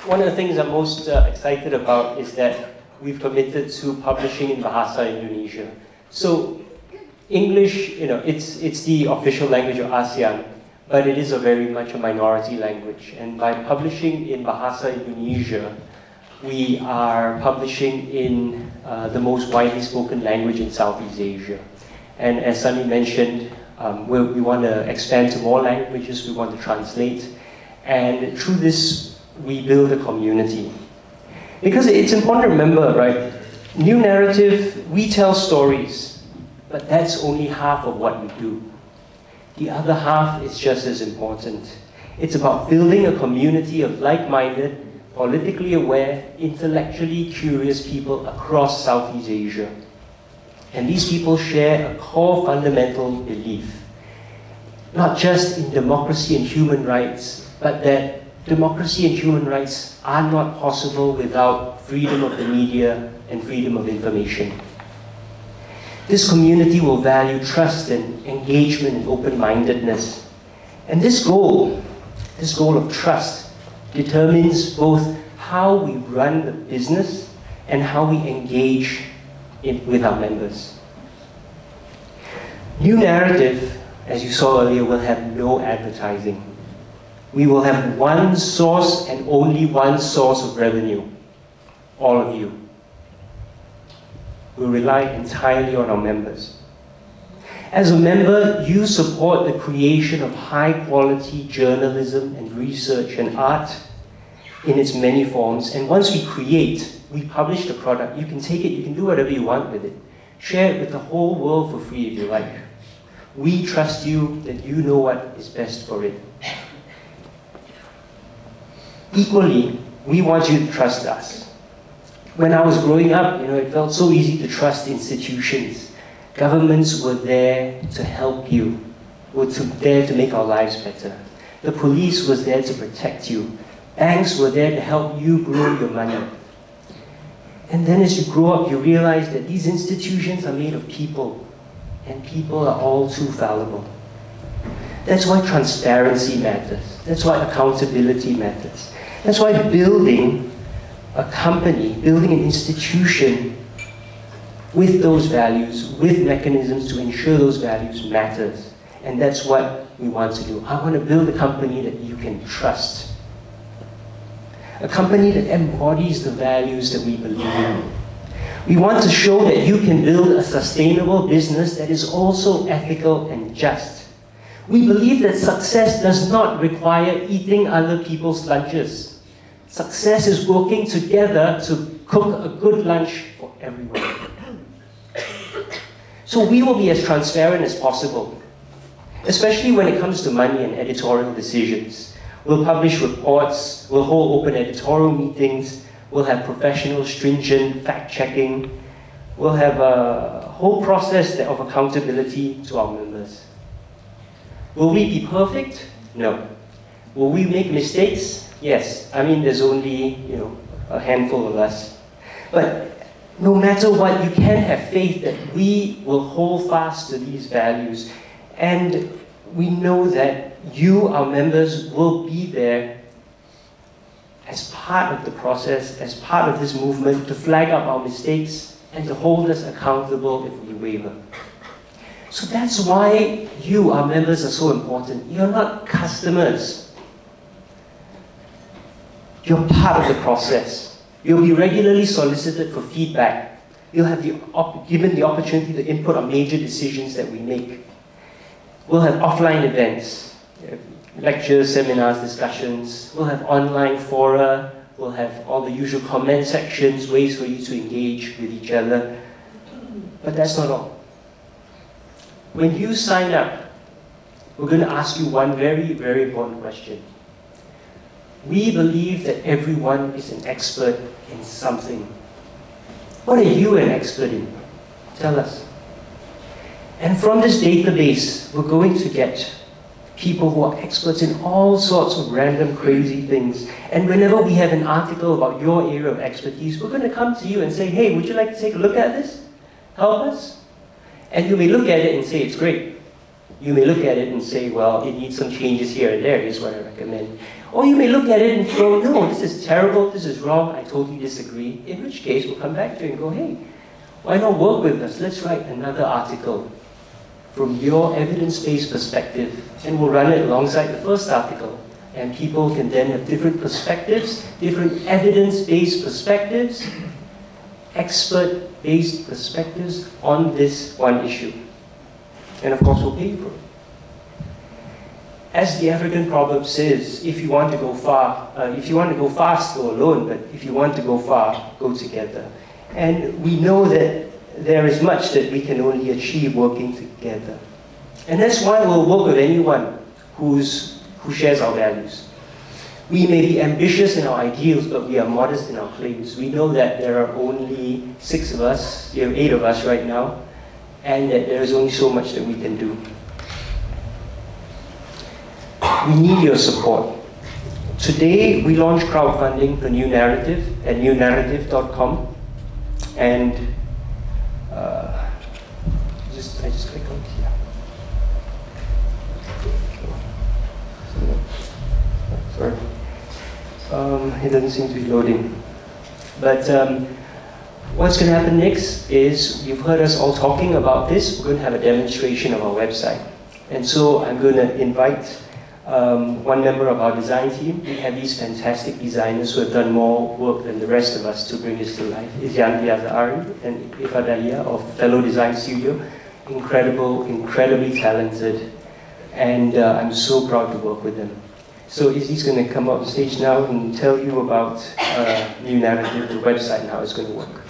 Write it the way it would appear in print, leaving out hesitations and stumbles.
one of the things I'm most excited about is that we've committed to publishing in Bahasa Indonesia. So English, it's the official language of ASEAN, but it is very much a minority language. And by publishing in Bahasa Indonesia, we are publishing in the most widely spoken language in Southeast Asia. And as Sunny mentioned, we want to expand to more languages, we want to translate. And through this, we build a community. Because it's important to remember, right? New Naratif, we tell stories, but that's only half of what we do. The other half is just as important. It's about building a community of like-minded, politically aware, intellectually curious people across Southeast Asia. And these people share a core fundamental belief, not just in democracy and human rights, but that democracy and human rights are not possible without freedom of the media and freedom of information. This community will value trust and engagement and open-mindedness. And this goal of trust, determines both how we run the business and how we engage with our members. New Naratif, as you saw earlier, will have no advertising. We will have one source and only one source of revenue, all of you. We rely entirely on our members. As a member, you support the creation of high-quality journalism and research and art in its many forms. And once we publish the product, you can take it, you can do whatever you want with it. Share it with the whole world for free if you like. We trust you that you know what is best for it. Equally, we want you to trust us. When I was growing up, it felt so easy to trust institutions. Governments were there to help you, were there to make our lives better. The police was there to protect you. Banks were there to help you grow your money. And then as you grow up, you realize that these institutions are made of people, and people are all too fallible. That's why transparency matters. That's why accountability matters. That's why building a company, building an institution with those values, with mechanisms to ensure those values matters. And that's what we want to do. I want to build a company that you can trust. A company that embodies the values that we believe in. We want to show that you can build a sustainable business that is also ethical and just. We believe that success does not require eating other people's lunches. Success is working together to cook a good lunch for everyone. So we will be as transparent as possible, especially when it comes to money and editorial decisions. We'll publish reports, we'll hold open editorial meetings, we'll have professional, stringent fact-checking, we'll have a whole process of accountability to our members. Will we be perfect? No. Will we make mistakes? Yes. There's only, a handful of us. But no matter what, you can have faith that we will hold fast to these values. And we know that you, our members, will be there as part of the process, as part of this movement, to flag up our mistakes and to hold us accountable if we waver. So that's why you, our members, are so important. You're not customers. You're part of the process. You'll be regularly solicited for feedback. You'll have given the opportunity to input on major decisions that we make. We'll have offline events, lectures, seminars, discussions. We'll have online fora. We'll have all the usual comment sections, ways for you to engage with each other. But that's not all. When you sign up, we're going to ask you one very, very important question. We believe that everyone is an expert in something. What are you an expert in? Tell us. And from this database, we're going to get people who are experts in all sorts of random, crazy things. And whenever we have an article about your area of expertise, we're going to come to you and say, hey, would you like to take a look at this? Help us? And you may look at it and say, it's great. You may look at it and say, well, it needs some changes here and there, is what I recommend. Or you may look at it and go, no, this is terrible, this is wrong, I totally disagree. In which case, we'll come back to you and go, hey, why not work with us? Let's write another article from your evidence-based perspective, and we'll run it alongside the first article. And people can then have different perspectives, different evidence-based perspectives, expert-based perspectives on this one issue. And of course, we'll pay for it. As the African proverb says, if you want to go far, if you want to go fast, go alone, but if you want to go far, go together. And we know that there is much that we can only achieve working together. And that's why we'll work with anyone who shares our values. We may be ambitious in our ideals, but we are modest in our claims. We know that there are only 6 of us, 8 of us right now, and that there is only so much that we can do. We need your support. Today, we launch crowdfunding for New Naratif at newnaratif.com. And I just click on here. Sorry. It doesn't seem to be loading. But what's going to happen next is, you've heard us all talking about this. We're going to have a demonstration of our website. And so I'm going to invite one member of our design team. We have these fantastic designers who have done more work than the rest of us to bring this to life. It's Yanti Azari and Ifadalia of Fellow Design Studio. Incredibly talented. And I'm so proud to work with them. So Izzy's going to come up on stage now and tell you about New Naratif, the website, and how it's going to work.